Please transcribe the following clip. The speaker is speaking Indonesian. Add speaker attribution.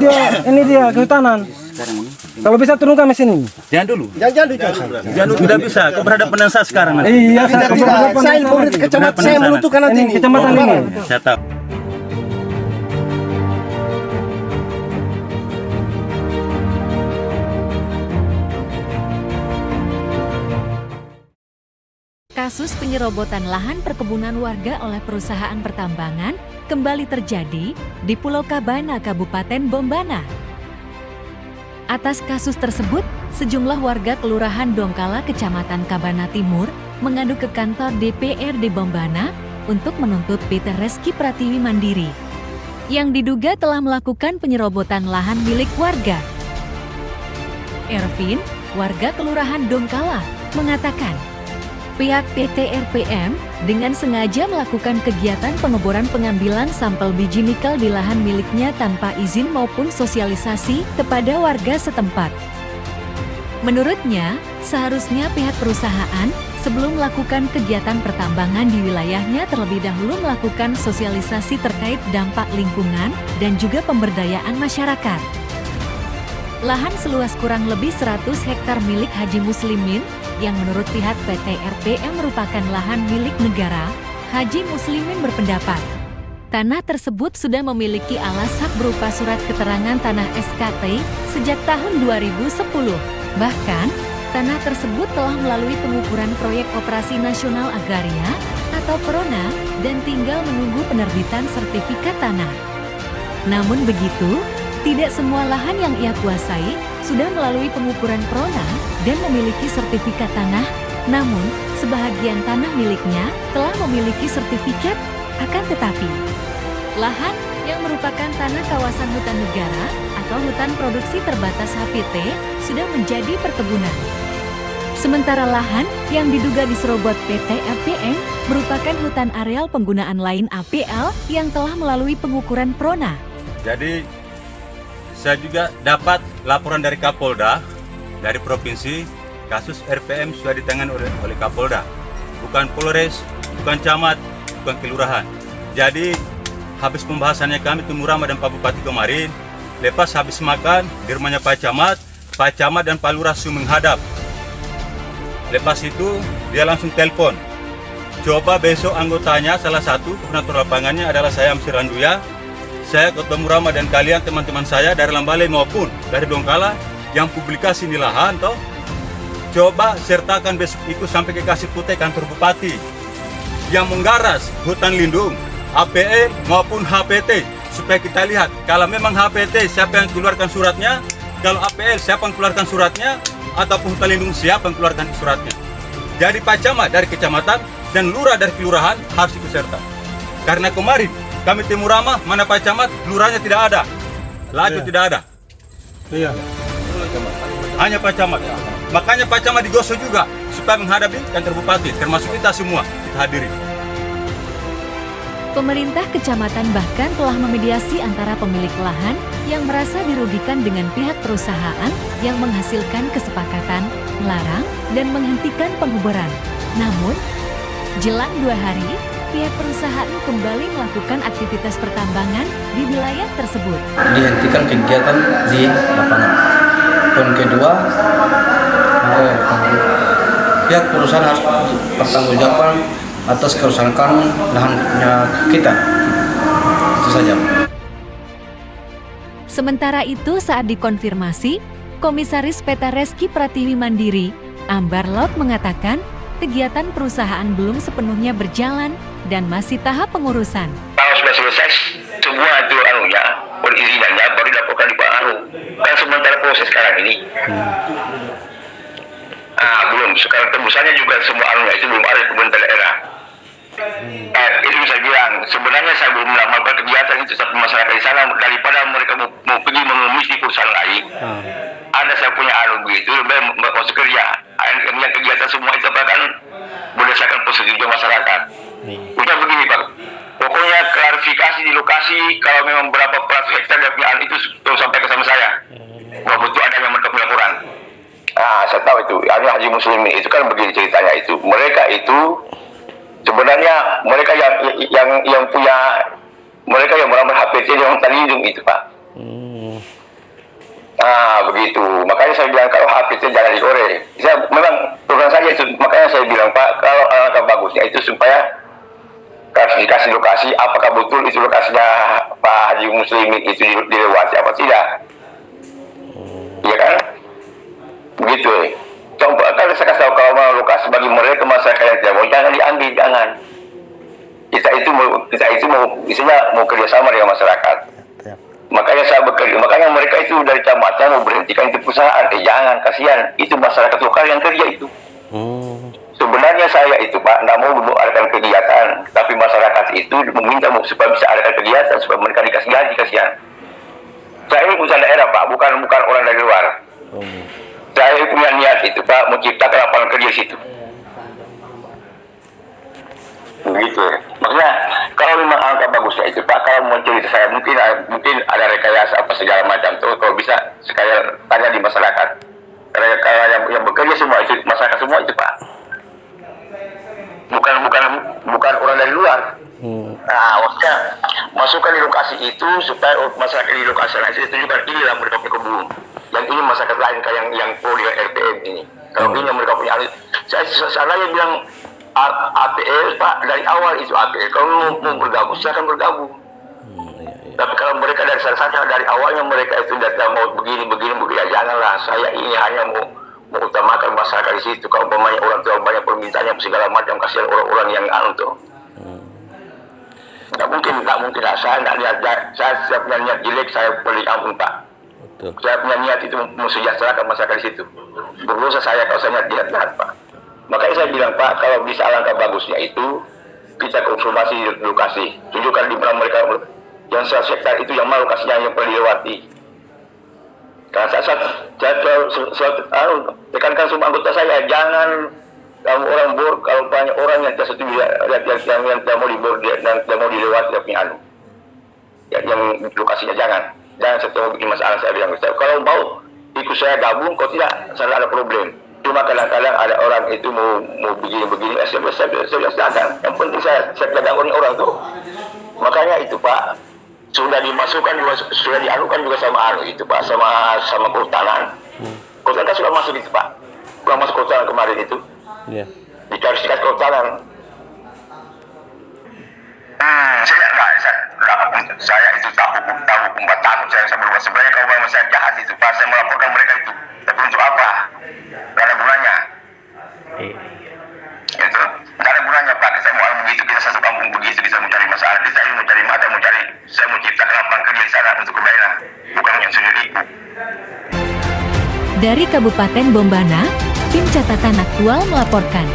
Speaker 1: Ini dia kehutanan. Kalau bisa turunkan mesin ini.
Speaker 2: Jangan dulu.
Speaker 3: Jangan dulu.
Speaker 2: Tidak bisa. Kau berhadapan dengan saya sekarang.
Speaker 1: Iya, saya
Speaker 3: Saya menentukan nanti
Speaker 1: ini kecamatan ini.
Speaker 2: Saya tahu.
Speaker 4: Kasus penyerobotan lahan perkebunan warga oleh perusahaan pertambangan kembali terjadi di Pulau Kabana, Kabupaten Bombana. Atas kasus tersebut, sejumlah warga Kelurahan Dongkala, Kecamatan Kabana Timur, mengadu ke kantor DPRD Bombana untuk menuntut PT Reski Pratiwi Mandiri, yang diduga telah melakukan penyerobotan lahan milik warga. Ervin, warga Kelurahan Dongkala, mengatakan, pihak PT RPM dengan sengaja melakukan kegiatan pengeboran pengambilan sampel biji nikel di lahan miliknya tanpa izin maupun sosialisasi kepada warga setempat. Menurutnya, seharusnya pihak perusahaan sebelum melakukan kegiatan pertambangan di wilayahnya terlebih dahulu melakukan sosialisasi terkait dampak lingkungan dan juga pemberdayaan masyarakat. Lahan seluas kurang lebih 100 hektar milik Haji Muslimin yang menurut pihak PT RPM merupakan lahan milik negara, Haji Muslimin berpendapat, tanah tersebut sudah memiliki alas hak berupa surat keterangan tanah SKT sejak tahun 2010. Bahkan, tanah tersebut telah melalui pengukuran Proyek Operasi Nasional Agraria atau PRONA dan tinggal menunggu penerbitan sertifikat tanah. Namun begitu, tidak semua lahan yang ia kuasai sudah melalui pengukuran PRONA dan memiliki sertifikat tanah, namun sebahagian tanah miliknya telah memiliki sertifikat, akan tetapi lahan yang merupakan tanah kawasan hutan negara atau hutan produksi terbatas HPT sudah menjadi perkebunan. Sementara lahan yang diduga diserobot PT RPM merupakan hutan areal penggunaan lain APL yang telah melalui pengukuran PRONA.
Speaker 2: Jadi saya juga dapat laporan dari Kapolda, dari provinsi, kasus RPM sudah ditangani oleh Kapolda. Bukan Polres, bukan camat, bukan kelurahan. Jadi, habis pembahasannya kami Temu Rama dan Pak Bupati kemarin, lepas habis makan di rumahnya Pak Camat dan Pak Lurah menghadap. Lepas itu, dia langsung telepon. Coba besok anggotanya, salah satu koordinator lapangannya adalah saya Amsir Randuya. Saya ketemu Rama dan kalian teman-teman saya dari Lambalai maupun dari Dongkala yang publikasi di lahan toh. Coba sertakan besok itu sampai ke Kasih Putih kantor bupati yang menggaras hutan lindung APL maupun HPT supaya kita lihat kalau memang HPT siapa yang keluarkan suratnya, kalau APL siapa yang keluarkan suratnya, ataupun hutan lindung siapa yang keluarkan suratnya. Jadi Pak Camat dari kecamatan dan lurah dari kelurahan harus ikut serta. Karena kemarin kami Temu Rama, mana Pak Camat, lurahnya tidak ada, laju tidak ada.
Speaker 1: Iya.
Speaker 2: Hanya Pak Camat. Makanya Pak Camat digosok juga supaya menghadapi kantor bupati, termasuk kita semua kita hadiri.
Speaker 4: Pemerintah kecamatan bahkan telah memediasi antara pemilik lahan yang merasa dirugikan dengan pihak perusahaan yang menghasilkan kesepakatan melarang dan menghentikan penguburan. Namun, jelang 2 hari, pihak perusahaan kembali melakukan aktivitas pertambangan di wilayah tersebut.
Speaker 5: Dihentikan kegiatan di lapangan. Poin kedua, pihak perusahaan harus bertanggung jawab atas kerusakan lahannya kita. Itu saja.
Speaker 4: Sementara itu saat dikonfirmasi, Komisaris PT Reski Pratiwi Mandiri, Ambar Laut mengatakan, kegiatan perusahaan belum sepenuhnya berjalan dan masih tahap pengurusan.
Speaker 6: Kalau sudah selesai semua itu perizinannya baru dilaporkan di Pak Aru. Kan sementara proses sekarang ini. Belum. Sekarang tembusannya juga semua itu belum ada di pemerintah daerah. Itu bisa bilang sebenarnya saya belum melakukan kegiatan itu sama masyarakat di sana daripada mereka mau pergi mengemis di perusahaan lain. Ada saya punya begitu lebih masuk kerja. Yang kegiatan semua itu kan berdasarkan prosedur masyarakat. Udah begini Pak, pokoknya klarifikasi di lokasi kalau memang berapa peratus hektar dan itu tolong sampaikan sama saya. Bahwa betul adanya mereka laporan. Saya tahu itu. Haji Muslimin itu kan begini ceritanya itu. Mereka itu sebenarnya mereka yang punya mereka yang meramah HPT yang hutan lindung itu Pak. Begitu. Makanya saya bilang kalau HP itu jangan digoreng. Saya memang program saja itu. Makanya saya bilang Pak, kalau alangkah bagusnya itu supaya klarifikasi lokasi, apakah betul itu lokasinya Pak Haji Muslimin itu dilewati apa tidak? Iya kan? Begitu. Contoh kalau saya kasih tahu kalau mau lokasi bagi mereka masyarakat yang tidak mau jangan diambil, jangan. Kita itu mau isinya mau kerjasama dengan masyarakat. Makanya saya bekerja, makanya mereka itu dari kecamatan mau berhentikan itu perusahaan, jangan, kasihan, itu masyarakat lokal yang kerja itu. Sebenarnya saya itu Pak, tidak mau mengadakan kegiatan, tapi masyarakat itu meminta supaya bisa adakan kegiatan, supaya mereka dikasih gaji, kasihan. Saya ini pusat daerah Pak, bukan orang dari luar. Saya punya niat itu Pak, menciptakan lapangan kerja di situ. Begitu. Makanya kalau memang angka bagusnya itu Pak, kalau mau cerita saya mungkin ada rekayasa apa segala macam tuh, kalau bisa sekalian tanya di masyarakat. Karena yang bekerja semua itu masyarakat semua itu Pak. Bukan orang dari luar. Maksudnya masukkan di lokasi itu supaya masyarakat di lokasi lain itu tunjukkan inilah mereka punya kebun. Yang ini masyarakat lain kayak yang pro dengan RPM ini. Kalau ini mereka punya saya bilang APL Pak, dari awal itu APL. Kalau mau bergabung, silakan bergabung. Tapi kalau mereka dari sana dari awalnya mereka itu datang mau begini, ya janganlah. Saya ini hanya mau utamakan masyarakat di situ. Kalau umpamanya orang tua banyak permintaannya segala macam, kasihan orang-orang yang tuh. Nggak mungkin lah. Saya nggak niat, saya punya niat jelek, saya beli kampung Pak. Saya punya niat itu mensejahterakan masyarakat di situ. Berusaha saya kalau saya niat jahat Pak. Makanya saya bilang Pak, kalau bisa alangkah bagusnya itu kita konfirmasi di lokasi, tunjukkan di mana mereka yang 100 hektar itu yang mana lokasinya yang perlu dilewati. Karena saya tekankan semua anggota saya, jangan kalau orang bor, kalau banyak orang yang tidak setuju yang tidak mau dibor dan tidak mau dilewati yang lokasinya jangan setelah bikin masalah. Saya bilang kalau mau ikut saya gabung, kalau tidak saya ada problem. Cuma kadang-kadang ada orang itu mau begini, saya silakan. Yang penting saya pegang orang tuh. Makanya itu Pak, sudah dimasukkan juga, sudah dianukan juga sama itu Pak, sama kehutanan. Kehutanan kan sudah masuk itu Pak, sudah masuk kehutanan kemarin itu. Dikasihkan kehutanan. Saya itu tahu hukum takut saya berbuat sebenarnya kalau saya jahat itu Pak, saya melaporkan mereka itu. Tapi untuk apa? Gak ada gunanya. Itu gak ada gunanya Pak. Kita mau begitu, kita satu kampung begitu, kita mencari masalah, kita ini mencari mata, saya mau ciptakan lapangan kerja di sana untuk daerah, bukan yang sendiri.
Speaker 4: Dari Kabupaten Bombana, tim catatan aktual melaporkan.